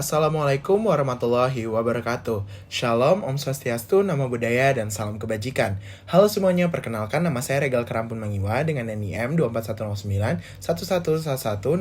Assalamualaikum warahmatullahi wabarakatuh. Shalom, Om Swastiastu, Namo Buddhaya, dan salam kebajikan. Halo semuanya, perkenalkan nama saya Regal Kerampun Mangiwa dengan NIM 24109 11110026.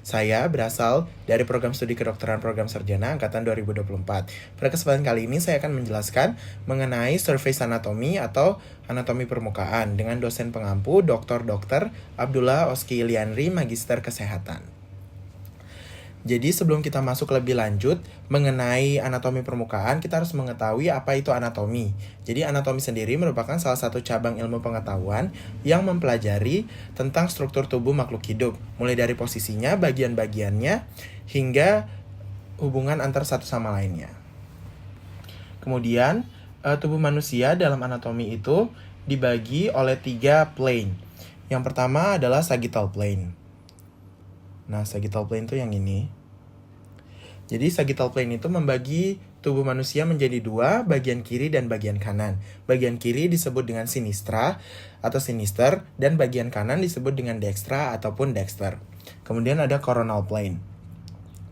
Saya berasal dari program studi kedokteran program sarjana angkatan 2024. Pada kesempatan kali ini saya akan menjelaskan mengenai surface anatomy atau anatomi permukaan dengan dosen pengampu Dr. Abdullah Oski Ilianri, Magister Kesehatan. Jadi sebelum kita masuk lebih lanjut mengenai anatomi permukaan, kita harus mengetahui apa itu anatomi. Jadi anatomi sendiri merupakan salah satu cabang ilmu pengetahuan yang mempelajari tentang struktur tubuh makhluk hidup, mulai dari posisinya, bagian-bagiannya, hingga hubungan antar satu sama lainnya. Kemudian, tubuh manusia dalam anatomi itu dibagi oleh 3 plane. Yang pertama adalah sagittal plane. Nah, sagittal plane itu yang ini. Jadi sagittal plane itu membagi tubuh manusia menjadi 2, bagian kiri dan bagian kanan. Bagian kiri disebut dengan sinistra atau sinister, dan bagian kanan disebut dengan dextra ataupun dexter. Kemudian ada coronal plane.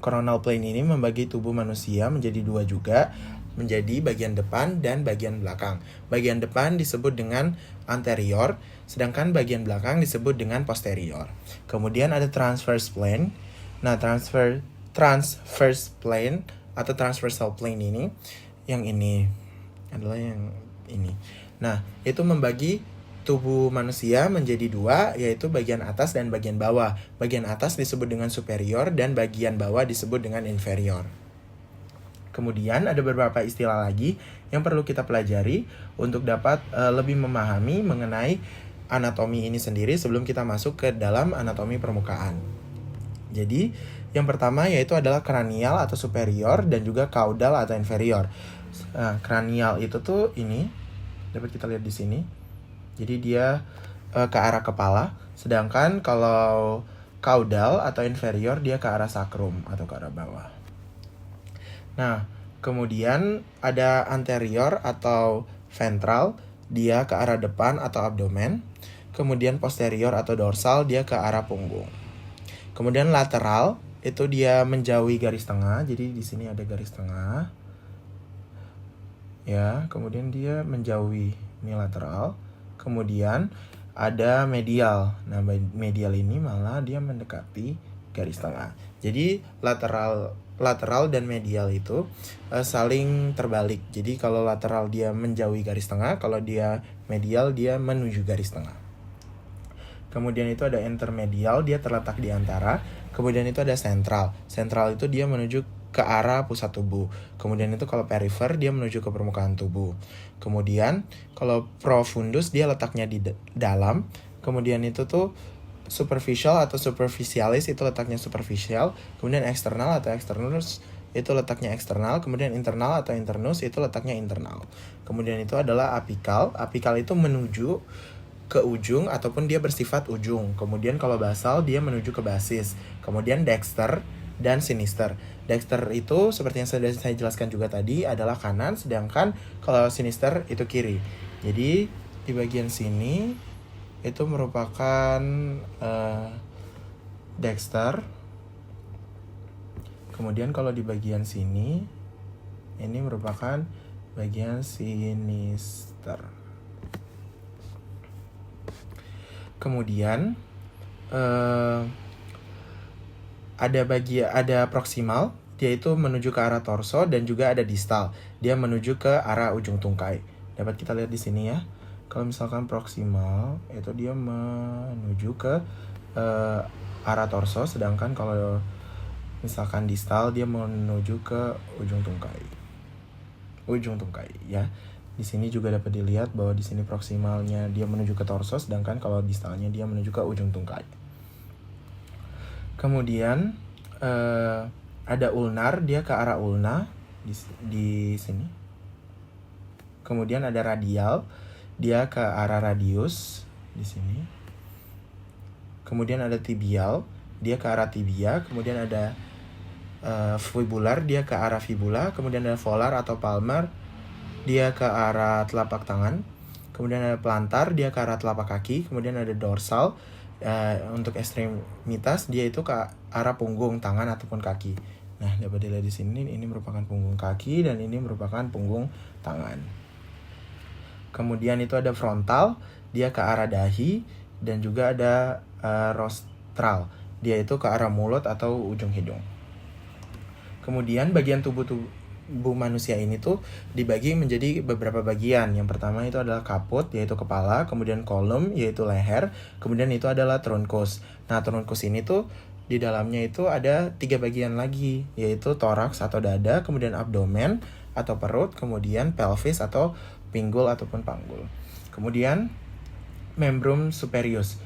Coronal plane ini membagi tubuh manusia menjadi 2 juga, menjadi bagian depan dan bagian belakang. Bagian depan disebut dengan anterior, sedangkan bagian belakang disebut dengan posterior. Kemudian ada transverse plane. Nah, transverse plane atau transversal plane ini, yang ini adalah yang ini. Nah, itu membagi tubuh manusia menjadi 2, yaitu bagian atas dan bagian bawah. Bagian atas disebut dengan superior dan bagian bawah disebut dengan inferior. Kemudian ada beberapa istilah lagi yang perlu kita pelajari untuk dapat lebih memahami mengenai anatomi ini sendiri sebelum kita masuk ke dalam anatomi permukaan. Jadi, yang pertama yaitu adalah kranial atau superior dan juga caudal atau inferior. Kranial itu tuh ini, dapat kita lihat di sini. Jadi dia ke arah kepala, sedangkan kalau caudal atau inferior dia ke arah sakrum atau ke arah bawah. Nah, kemudian ada anterior atau ventral, dia ke arah depan atau abdomen. Kemudian posterior atau dorsal, dia ke arah punggung. Kemudian lateral, itu dia menjauhi garis tengah. Jadi di sini ada garis tengah. Ya, kemudian dia menjauhi, ini lateral. Kemudian ada medial. Nah, medial ini malah dia mendekati garis tengah. Jadi lateral dan medial itu saling terbalik. Jadi kalau lateral dia menjauhi garis tengah, kalau dia medial dia menuju garis tengah. Kemudian itu ada intermedial, dia terletak di antara. Kemudian itu ada sentral. Sentral itu dia menuju ke arah pusat tubuh. Kemudian itu kalau perifer dia menuju ke permukaan tubuh. Kemudian kalau profundus dia letaknya di dalam. Kemudian itu tuh superficial atau superficialis itu letaknya superficial. Kemudian eksternal atau externus itu letaknya eksternal. Kemudian internal atau internus itu letaknya internal. Kemudian itu adalah apikal. Apikal itu menuju ke ujung ataupun dia bersifat ujung. Kemudian kalau basal dia menuju ke basis. Kemudian dexter dan sinister. Dexter itu seperti yang sudah saya jelaskan juga tadi adalah kanan, sedangkan kalau sinister itu kiri. Jadi di bagian sini itu merupakan dexter. Kemudian kalau di bagian sini ini merupakan bagian sinister. Kemudian ada proximal, dia itu menuju ke arah torso, dan juga ada distal, dia menuju ke arah ujung tungkai. Dapat kita lihat di sini ya. Kalau misalkan proximal itu dia menuju ke arah torso, sedangkan kalau misalkan distal dia menuju ke ujung tungkai ya. Di sini juga dapat dilihat bahwa di sini proksimalnya dia menuju ke torso, sedangkan kalau distalnya dia menuju ke ujung tungkai. Kemudian ada ulnar, dia ke arah ulna di sini. Kemudian ada radial, dia ke arah radius di sini. Kemudian ada tibial, dia ke arah tibia. Kemudian ada fibular, dia ke arah fibula. Kemudian ada volar atau palmar, dia ke arah telapak tangan. Kemudian ada plantar, dia ke arah telapak kaki. Kemudian ada dorsal, untuk ekstremitas dia itu ke arah punggung, tangan ataupun kaki. Nah, dapat dilihat di sini ini merupakan punggung kaki dan ini merupakan punggung tangan. Kemudian itu ada frontal, dia ke arah dahi, dan juga ada rostral, dia itu ke arah mulut atau ujung hidung. Kemudian bagian tubuh manusia ini tuh dibagi menjadi beberapa bagian. Yang pertama itu adalah kaput, yaitu kepala, kemudian kolum, yaitu leher, kemudian itu adalah trunkus. Nah, trunkus ini tuh di dalamnya itu ada 3 bagian lagi, yaitu toraks atau dada, kemudian abdomen atau perut, kemudian pelvis atau pinggul ataupun panggul. Kemudian membrum superius.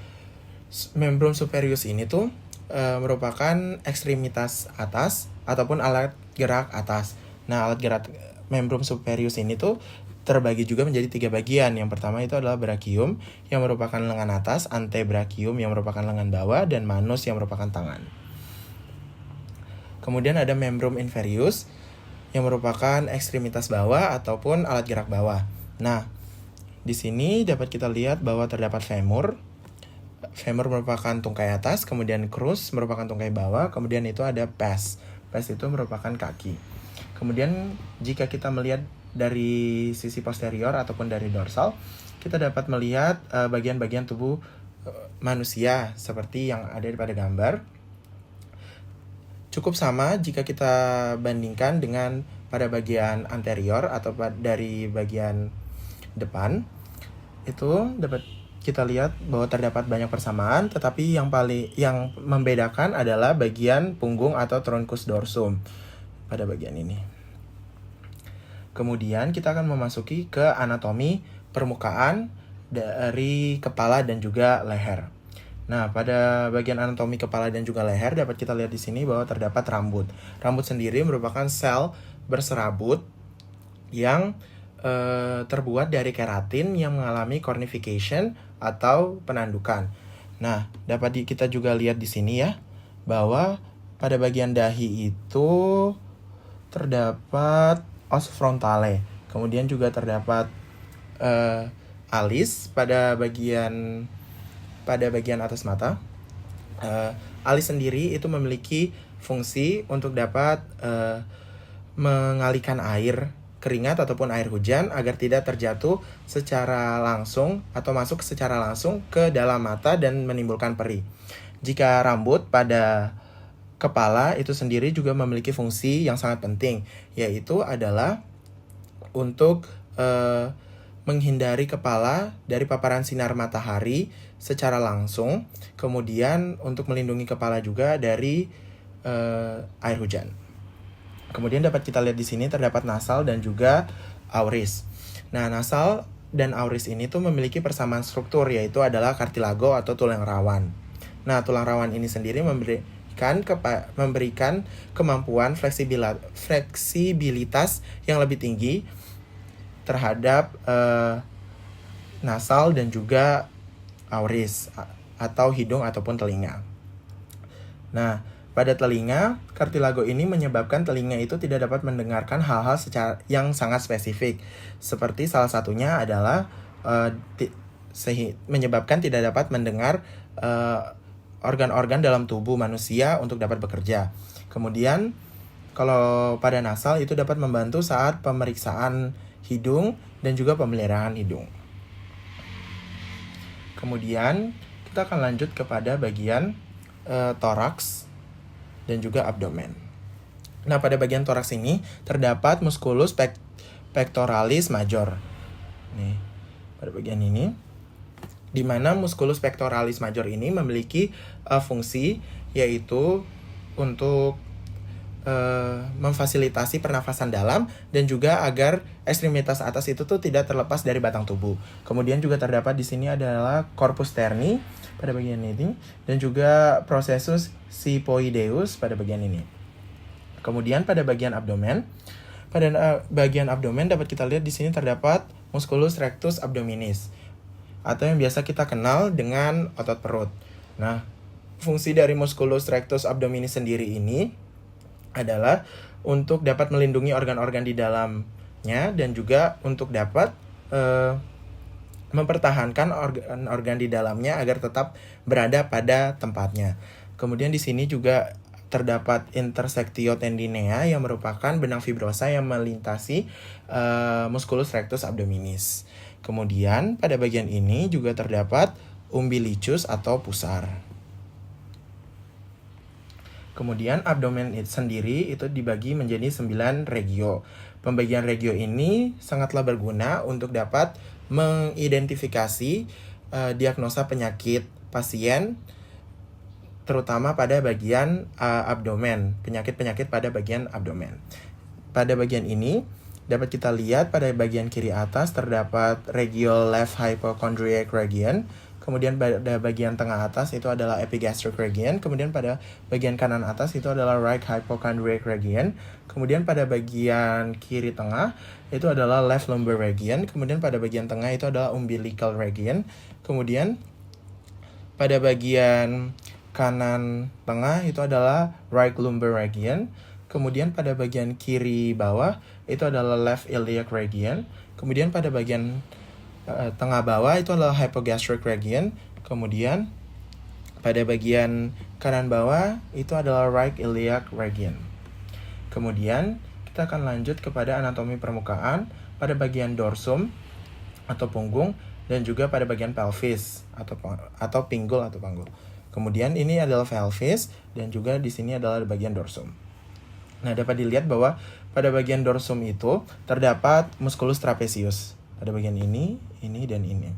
Membrum superius ini tuh merupakan ekstremitas atas ataupun alat gerak atas. Nah, alat gerak membrum superius ini tuh terbagi juga menjadi 3 bagian. Yang pertama itu adalah brachium yang merupakan lengan atas, antebrachium yang merupakan lengan bawah, dan manus yang merupakan tangan. Kemudian ada membrum inferius yang merupakan ekstremitas bawah ataupun alat gerak bawah. Nah, di sini dapat kita lihat bahwa terdapat femur. Femur merupakan tungkai atas, kemudian crus merupakan tungkai bawah, kemudian itu ada pes. Pes itu merupakan kaki. Kemudian jika kita melihat dari sisi posterior ataupun dari dorsal, kita dapat melihat bagian-bagian tubuh manusia seperti yang ada pada gambar. Cukup sama jika kita bandingkan dengan pada bagian anterior atau dari bagian depan. Itu dapat kita lihat bahwa terdapat banyak persamaan, tetapi yang membedakan adalah bagian punggung atau trunkus dorsum pada bagian ini. Kemudian kita akan memasuki ke anatomi permukaan dari kepala dan juga leher. Nah, pada bagian anatomi kepala dan juga leher dapat kita lihat di sini bahwa terdapat rambut. Rambut sendiri merupakan sel berserabut yang terbuat dari keratin yang mengalami cornification atau penandukan. Nah, dapat kita juga lihat di sini ya, bahwa pada bagian dahi itu terdapat os frontale. Kemudian juga terdapat alis pada bagian atas mata. Alis sendiri itu memiliki fungsi untuk dapat mengalihkan air keringat ataupun air hujan agar tidak terjatuh secara langsung atau masuk secara langsung ke dalam mata dan menimbulkan perih. Jika rambut pada kepala itu sendiri juga memiliki fungsi yang sangat penting, yaitu adalah untuk menghindari kepala dari paparan sinar matahari secara langsung, kemudian untuk melindungi kepala juga dari air hujan. Kemudian dapat kita lihat di sini terdapat nasal dan juga auris. Nah, nasal dan auris ini tuh memiliki persamaan struktur, yaitu adalah kartilago atau tulang rawan. Nah, tulang rawan ini sendiri memberikan kemampuan fleksibilitas yang lebih tinggi terhadap nasal dan juga auris atau hidung ataupun telinga. Nah, pada telinga, kartilago ini menyebabkan telinga itu tidak dapat mendengarkan hal-hal yang sangat spesifik. Seperti salah satunya adalah menyebabkan tidak dapat mendengar organ-organ dalam tubuh manusia untuk dapat bekerja. Kemudian, kalau pada nasal itu dapat membantu saat pemeriksaan hidung dan juga pemeliharaan hidung. Kemudian, kita akan lanjut kepada bagian toraks dan juga abdomen. Nah, pada bagian toraks ini terdapat musculus pectoralis major. Nih, pada bagian ini, di mana musculus pectoralis major ini memiliki fungsi yaitu untuk memfasilitasi pernafasan dalam dan juga agar ekstremitas atas itu tuh tidak terlepas dari batang tubuh. Kemudian juga terdapat di sini adalah corpus terni pada bagian ini dan juga processus xiphoideus pada bagian ini. Kemudian pada bagian abdomen, dapat kita lihat di sini terdapat musculus rectus abdominis atau yang biasa kita kenal dengan otot perut. Nah, fungsi dari musculus rectus abdominis sendiri ini adalah untuk dapat melindungi organ-organ di dalamnya dan juga untuk dapat mempertahankan organ-organ di dalamnya agar tetap berada pada tempatnya. Kemudian di sini juga terdapat intersectio tendinea yang merupakan benang fibrosa yang melintasi musculus rectus abdominis. Kemudian pada bagian ini juga terdapat umbilicus atau pusar. Kemudian abdomen sendiri itu dibagi menjadi 9 regio. Pembagian regio ini sangatlah berguna untuk dapat mengidentifikasi diagnosa penyakit pasien, terutama pada bagian abdomen, penyakit-penyakit pada bagian abdomen. Pada bagian ini dapat kita lihat pada bagian kiri atas terdapat regio left hypochondriac region. Kemudian pada bagian tengah atas itu adalah epigastric region. Kemudian pada bagian kanan atas itu adalah right hypochondriac region. Kemudian pada bagian kiri tengah itu adalah left lumbar region. Kemudian pada bagian tengah itu adalah umbilical region. Kemudian pada bagian kanan tengah itu adalah right lumbar region. Kemudian pada bagian kiri bawah itu adalah left iliac region. Kemudian pada bagian tengah bawah itu adalah hypogastric region. Kemudian pada bagian kanan bawah itu adalah right iliac region. Kemudian kita akan lanjut kepada anatomi permukaan pada bagian dorsum atau punggung dan juga pada bagian pelvis atau pinggul atau panggul. Kemudian ini adalah pelvis dan juga di sini adalah bagian dorsum. Nah, dapat dilihat bahwa pada bagian dorsum itu terdapat musculus trapezius. Pada bagian ini, dan ini.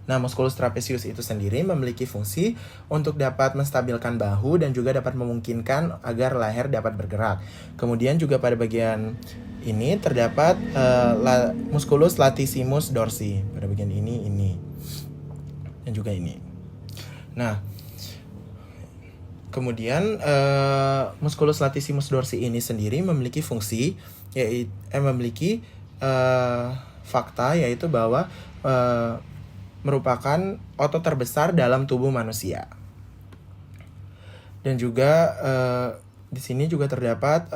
Nah, musculus trapezius itu sendiri memiliki fungsi untuk dapat menstabilkan bahu dan juga dapat memungkinkan agar leher dapat bergerak. Kemudian juga pada bagian ini terdapat musculus latissimus dorsi. Pada bagian ini, dan juga ini. Nah, kemudian musculus latissimus dorsi ini sendiri memiliki fungsi, yaitu memiliki fakta yaitu bahwa merupakan otot terbesar dalam tubuh manusia. Dan juga di sini juga terdapat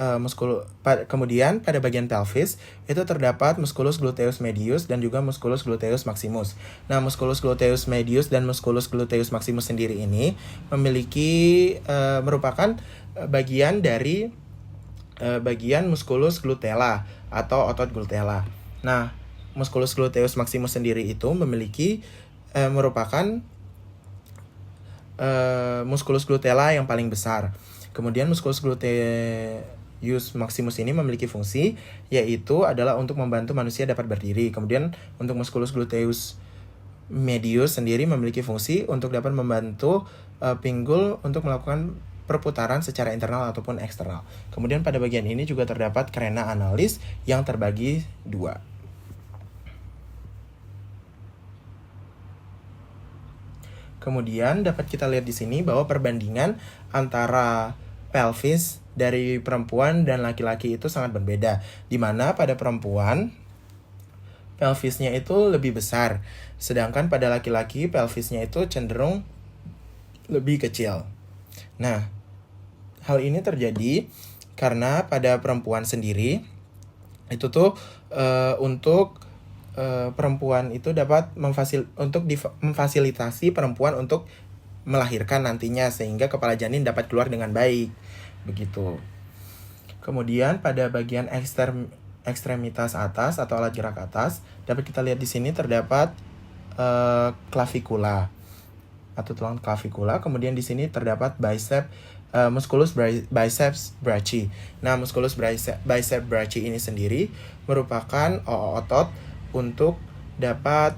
kemudian pada bagian pelvis itu terdapat musculus gluteus medius dan juga musculus gluteus maximus. Nah, musculus gluteus medius dan musculus gluteus maximus sendiri ini memiliki merupakan bagian dari bagian musculus glutella atau otot glutella. Nah, musculus gluteus maximus sendiri itu memiliki merupakan musculus glutella yang paling besar. Kemudian musculus gluteus maximus ini memiliki fungsi yaitu adalah untuk membantu manusia dapat berdiri. Kemudian untuk musculus gluteus medius sendiri memiliki fungsi untuk dapat membantu pinggul untuk melakukan perputaran secara internal ataupun eksternal. Kemudian pada bagian ini juga terdapat carena analis yang terbagi 2. Kemudian dapat kita lihat di sini bahwa perbandingan antara pelvis dari perempuan dan laki-laki itu sangat berbeda. Di mana pada perempuan pelvisnya itu lebih besar, sedangkan pada laki-laki pelvisnya itu cenderung lebih kecil. Nah, hal ini terjadi karena pada perempuan sendiri itu tuh untuk perempuan itu dapat memfasilitasi perempuan untuk melahirkan nantinya sehingga kepala janin dapat keluar dengan baik. Begitu. Kemudian pada bagian ekstremitas atas atau alat gerak atas dapat kita lihat di sini terdapat clavikula atau tulang clavikula. Kemudian di sini terdapat musculus biceps brachii. Nah, musculus biceps brachii ini sendiri merupakan otot untuk dapat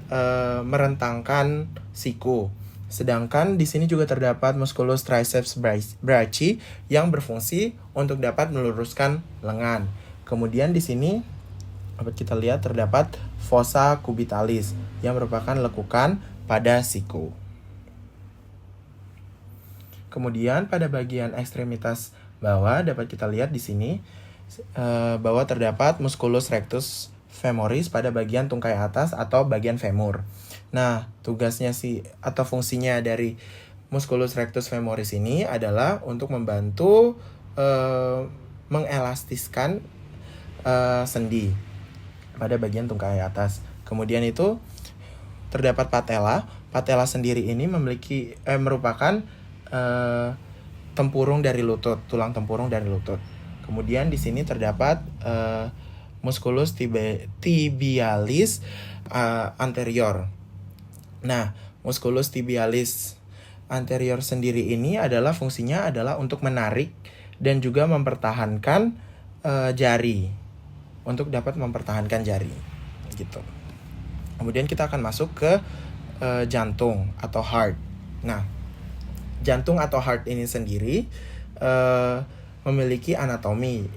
merentangkan siku. Sedangkan di sini juga terdapat musculus triceps brachii yang berfungsi untuk dapat meluruskan lengan. Kemudian di sini dapat kita lihat terdapat fossa cubitalis yang merupakan lekukan pada siku. Kemudian pada bagian ekstremitas bawah dapat kita lihat di sini bahwa terdapat musculus rectus femoris pada bagian tungkai atas atau bagian femur. Nah, tugasnya atau fungsinya dari musculus rectus femoris ini adalah untuk membantu mengelastiskan sendi pada bagian tungkai atas. Kemudian itu terdapat patella. Patella sendiri ini merupakan tempurung dari lutut, tulang tempurung dari lutut. Kemudian di sini terdapat musculus tibialis anterior. Nah, musculus tibialis anterior sendiri ini adalah fungsinya adalah untuk menarik dan juga mempertahankan jari, untuk dapat mempertahankan jari gitu. Kemudian kita akan masuk ke jantung atau heart. Nah, jantung atau heart ini sendiri memiliki anatomi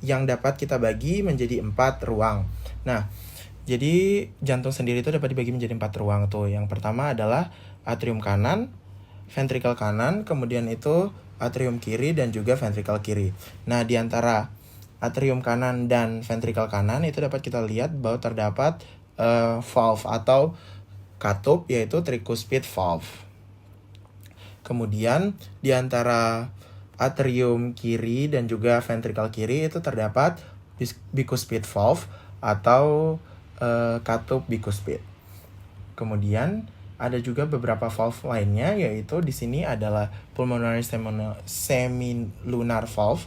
yang dapat kita bagi menjadi 4 ruang. Nah, jadi jantung sendiri itu dapat dibagi menjadi 4 ruang tuh. Yang pertama adalah atrium kanan, ventrikel kanan, kemudian itu atrium kiri dan juga ventrikel kiri. Nah, di antara atrium kanan dan ventrikel kanan itu dapat kita lihat bahwa terdapat valve atau katup, yaitu tricuspid valve. Kemudian di antara atrium kiri dan juga ventrikel kiri itu terdapat bicuspid valve atau katup bicuspid. Kemudian ada juga beberapa valve lainnya, yaitu di sini adalah pulmonary semilunar valve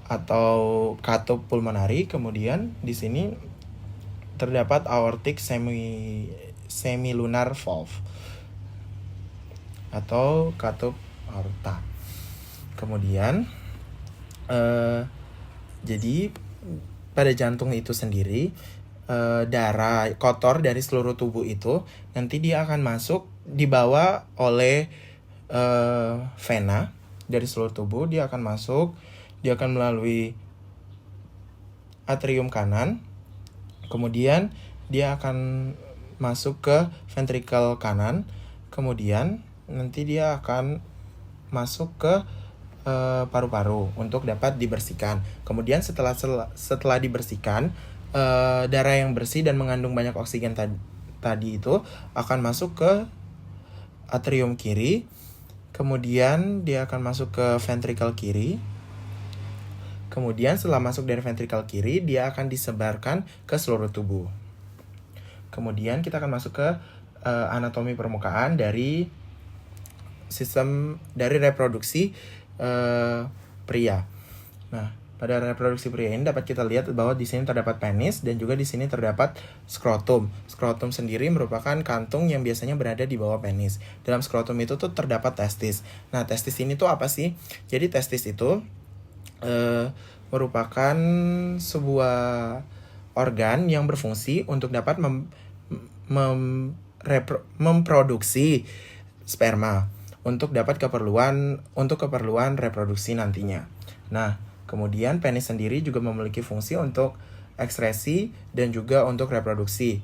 atau katup pulmonari. Kemudian di sini terdapat aortic semilunar valve atau katup aorta. Kemudian jadi pada jantung itu sendiri darah kotor dari seluruh tubuh itu nanti dia akan masuk dibawa oleh vena dari seluruh tubuh. Dia akan masuk, dia akan melalui atrium kanan, kemudian dia akan masuk ke ventrikel kanan, kemudian nanti dia akan masuk ke paru-paru untuk dapat dibersihkan. Kemudian setelah dibersihkan, darah yang bersih dan mengandung banyak oksigen tadi itu akan masuk ke atrium kiri, kemudian dia akan masuk ke ventrikel kiri. Kemudian setelah masuk dari ventrikel kiri, dia akan disebarkan ke seluruh tubuh. Kemudian kita akan masuk ke anatomi permukaan dari sistem dari reproduksi pria. Nah, pada reproduksi pria ini dapat kita lihat bahwa di sini terdapat penis dan juga di sini terdapat skrotum. Skrotum sendiri merupakan kantung yang biasanya berada di bawah penis. Dalam skrotum itu tuh terdapat testis. Nah, testis ini tuh apa sih? Jadi testis itu merupakan sebuah organ yang berfungsi untuk dapat memproduksi sperma untuk dapat keperluan reproduksi nantinya. Nah, kemudian penis sendiri juga memiliki fungsi untuk ekskresi dan juga untuk reproduksi.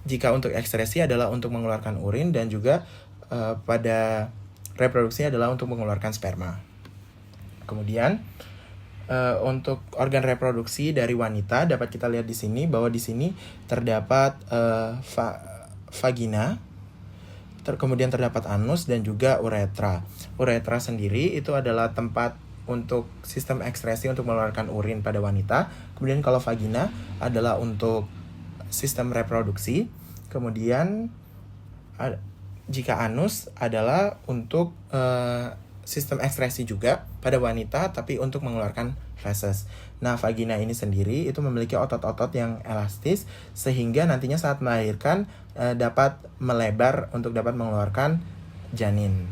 Jika untuk ekskresi adalah untuk mengeluarkan urin dan juga pada reproduksi adalah untuk mengeluarkan sperma. Kemudian untuk organ reproduksi dari wanita dapat kita lihat di sini bahwa di sini terdapat vagina, kemudian terdapat anus dan juga uretra. Uretra sendiri itu adalah tempat untuk sistem ekskresi untuk mengeluarkan urin pada wanita. Kemudian kalau vagina adalah untuk sistem reproduksi. Kemudian jika anus adalah untuk sistem ekskresi juga pada wanita tapi untuk mengeluarkan feses. Nah, vagina ini sendiri itu memiliki otot-otot yang elastis sehingga nantinya saat melahirkan dapat melebar untuk dapat mengeluarkan janin.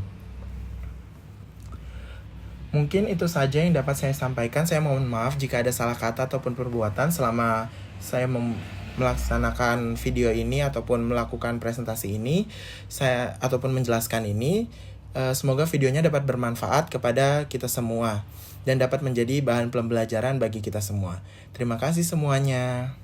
Mungkin itu saja yang dapat saya sampaikan. Saya mohon maaf jika ada salah kata ataupun perbuatan selama saya melaksanakan video ini ataupun melakukan presentasi ini, ataupun menjelaskan ini. Semoga videonya dapat bermanfaat kepada kita semua dan dapat menjadi bahan pembelajaran bagi kita semua. Terima kasih semuanya.